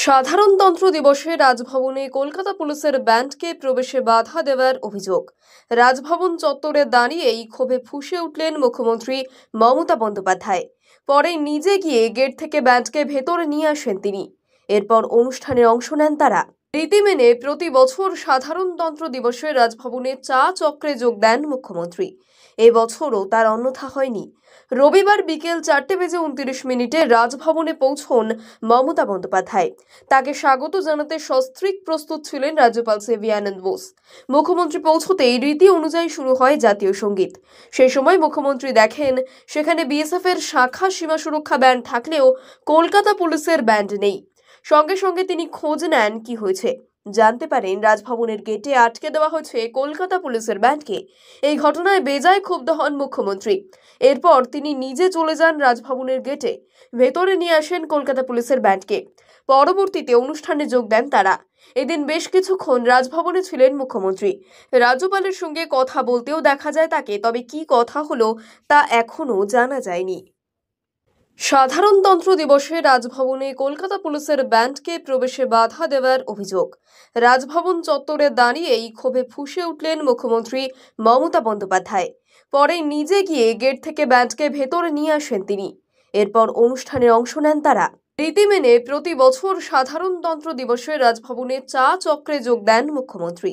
সাধারণতন্ত্র দিবসে রাজভবনে কলকাতা পুলিশের ব্যান্ডকে প্রবেশে বাধা দেওয়ার অভিযোগ। রাজভবন চত্বরে দাঁড়িয়েই ক্ষোভে ফুঁসে উঠলেন মুখ্যমন্ত্রী মমতা বন্দ্যোপাধ্যায়। পরে নিজে গিয়ে গেট থেকে ব্যান্ডকে ভেতরে নিয়ে আসেন তিনি। এরপর অনুষ্ঠানে অংশ নেন তারা। রীতি মেনে প্রতি বছর সাধারণতন্ত্র দিবসে রাজভবনে চা চক্রে যোগ দেন মুখ্যমন্ত্রী। এবছরও তার অন্যথা হয়নি। রবিবার বিকেল 4:29 রাজভবনে পৌঁছন মমতা বন্দ্যোপাধ্যায়। তাকে স্বাগত জানাতে সস্ত্রীক প্রস্তুত ছিলেন রাজ্যপাল সিভি আনন্দ বোস। মুখ্যমন্ত্রী পৌঁছতেই রীতি অনুযায়ী শুরু হয় জাতীয় সঙ্গীত। সেই সময় মুখ্যমন্ত্রী দেখেন সেখানে বিএসএফ এর শাখা সীমা সুরক্ষা ব্যান্ড থাকলেও কলকাতা পুলিশের ব্যান্ড নেই। সঙ্গে সঙ্গে তিনি খোঁজ নেন কি হয়েছে। জানতে পারেন রাজভবনের গেটে আটকে দেওয়া হয়েছে কলকাতা পুলিশের ব্যান্ডকে। এই ঘটনায় বেজায় ক্ষুব্ধ হন মুখ্যমন্ত্রী। এরপর তিনি নিজে চলে যান রাজভবনের গেটে, ভেতরে নিয়ে আসেন কলকাতা পুলিশের ব্যান্ডকে। পরবর্তীতে অনুষ্ঠানে যোগ দেন তারা। এদিন বেশ কিছুক্ষণ রাজভবনে ছিলেন মুখ্যমন্ত্রী। রাজ্যপালের সঙ্গে কথা বলতেও দেখা যায় তাকে, তবে কি কথা হলো তা এখনো জানা যায়নি। সাধারণতন্ত্র দিবসে রাজভবনে কলকাতা পুলিশের ব্যান্ডকে প্রবেশে বাধা দেওয়ার অভিযোগ। রাজভবন চত্বরে দাঁড়িয়েই ক্ষোভে ফুঁসে উঠলেন মুখ্যমন্ত্রী মমতা বন্দ্যোপাধ্যায়। পরে নিজে গিয়ে গেট থেকে ব্যান্ডকে ভেতরে নিয়ে আসেন তিনি। এরপর অনুষ্ঠানে অংশ নেন তারা। রীতি মেনে প্রতি বছর সাধারণতন্ত্র দিবসে রাজভবনে চা চক্রে যোগ দেন মুখ্যমন্ত্রী।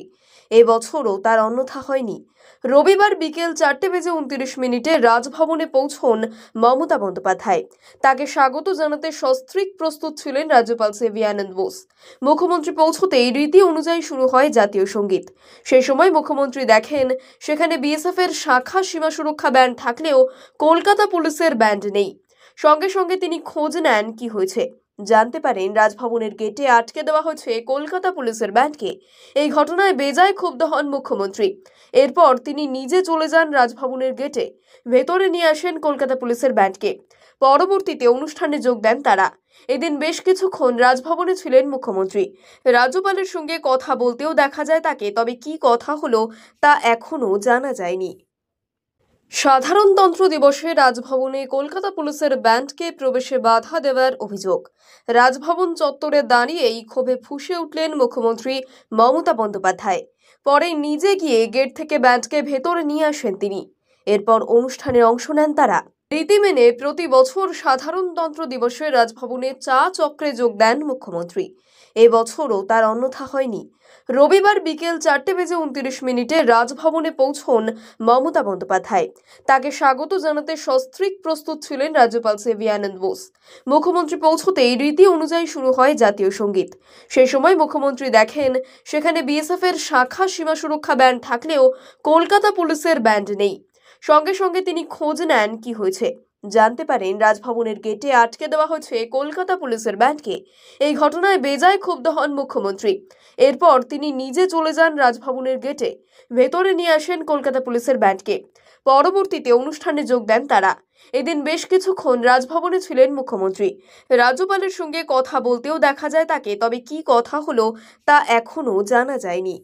এবছরও তার অন্যথা হয়নি। রবিবার বিকেল 4:29 রাজভবনে পৌঁছন মমতা বন্দ্যোপাধ্যায়। তাকে স্বাগত জানাতে সস্ত্রীক প্রস্তুত ছিলেন রাজ্যপাল সিভি আনন্দ বোস। মুখ্যমন্ত্রী পৌঁছতেই রীতি অনুযায়ী শুরু হয় জাতীয় সঙ্গীত। সেই সময় মুখ্যমন্ত্রী দেখেন সেখানে বিএসএফ এর শাখা সীমা সুরক্ষা ব্যান্ড থাকলেও কলকাতা পুলিশের ব্যান্ড নেই। সঙ্গে সঙ্গে তিনি খোঁজ নেন কি হয়েছে। জানতে পারেন রাজভবনের গেটে আটকে দেওয়া হয়েছে কলকাতা পুলিশের ব্যান্ডকে। এই ঘটনায় বেজায় ক্ষুব্ধ হন মুখ্যমন্ত্রী। এরপর তিনি নিজে চলে যান রাজভবনের গেটে, ভেতরে নিয়ে আসেন কলকাতা পুলিশের ব্যান্ডকে। পরবর্তীতে অনুষ্ঠানে যোগ দেন তারা। এদিন বেশ কিছুক্ষণ রাজভবনে ছিলেন মুখ্যমন্ত্রী। রাজ্যপালের সঙ্গে কথা বলতেও দেখা যায় তাকে, তবে কি কথা হলো তা এখনো জানা যায়নি। সাধারণতন্ত্র দিবসে রাজভবনে কলকাতা পুলিশের ব্যান্ডকে প্রবেশে বাধা দেওয়ার অভিযোগ। রাজভবন চত্বরে দাঁড়িয়েই ক্ষোভে ফুঁসে উঠলেন মুখ্যমন্ত্রী মমতা বন্দ্যোপাধ্যায়। পরে নিজে গিয়ে গেট থেকে ব্যান্ডকে ভেতরে নিয়ে আসেন তিনি। এরপর অনুষ্ঠানে অংশ নেন তারা। রীতি মেনে প্রতি বছর সাধারণতন্ত্র দিবসে রাজভবনে চা চক্রে যোগ দেন মুখ্যমন্ত্রী। এবছরও তার অন্যথা হয়নি। রবিবার বিকেল 4:29 রাজভবনে পৌঁছন মমতা বন্দ্যোপাধ্যায়। তাকে স্বাগত জানাতে সস্ত্রীক প্রস্তুত ছিলেন রাজ্যপাল সিভি আনন্দ বোস। মুখ্যমন্ত্রী পৌঁছতেই রীতি অনুযায়ী শুরু হয় জাতীয় সঙ্গীত। সেই সময় মুখ্যমন্ত্রী দেখেন সেখানে বিএসএফ এর শাখা সীমা সুরক্ষা ব্যান্ড থাকলেও কলকাতা পুলিশের ব্যান্ড নেই। সঙ্গে সঙ্গে তিনি খোঁজ নেন কি হয়েছে। জানতে পারেন রাজভবনের গেটে আটকে দেওয়া হয়েছে কলকাতা পুলিশের ব্যান্ডকে। এই ঘটনায় বেজায় ক্ষুব্ধ হন মুখ্যমন্ত্রী। এরপর তিনি নিজে চলে যান রাজভবনের গেটে, ভেতরে নিয়ে আসেন কলকাতা পুলিশের ব্যান্ডকে। পরবর্তীতে অনুষ্ঠানে যোগ দেন তারা। এদিন বেশ কিছুক্ষণ রাজভবনে ছিলেন মুখ্যমন্ত্রী। রাজ্যপালের সঙ্গে কথা বলতেও দেখা যায় তাকে, তবে কি কথা হলো তা এখনো জানা যায়নি।